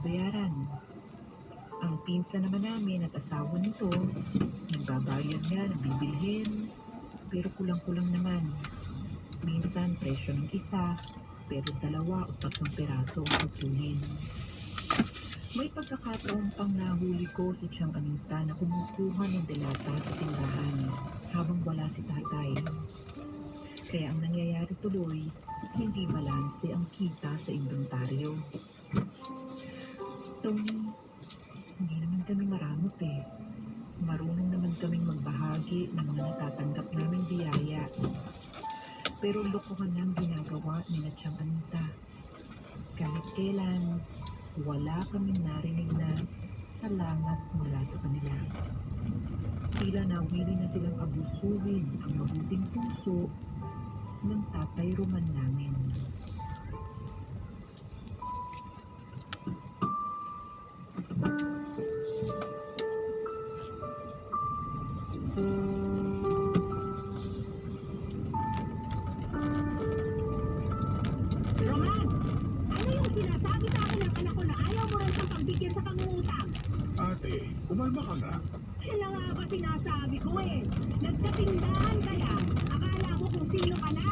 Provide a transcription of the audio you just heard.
binabayaran. Ang pinsan naman namin at asawa nito, nagbabayad nga ng bibilhin, pero kulang-kulang naman. Minsan presyo ng isa, pero 2 o 3 piraso ang kukunin. May pagkakataon pang nahuli ko si Tiyang Anita na kumukuha ng delata sa tindahan habang wala si tatay. Kaya ang nangyayari tuloy, hindi balanse ang kita sa inventaryo. Tony, hindi naman kami maramot eh. Marunong naman kaming magbahagi ng mga natatanggap namin biyaya. Pero lokohan lang ginagawa ni na Tiyang Anita. Kahit kailan, wala kaming narinig na salamat mula sa kanila. Tila nawili na silang abusuhin ang mabuting puso ng tatay Roman namin. Roman, ano yung sinasabi sa akin ng anak ko na ayaw mo rin siyang pagbigyan sa pangungutang? Ate, umalma ka nga. Yan na nga ba sinasabi ko eh. Nagkatindahan ka lang. Akala mo kung sino ka na.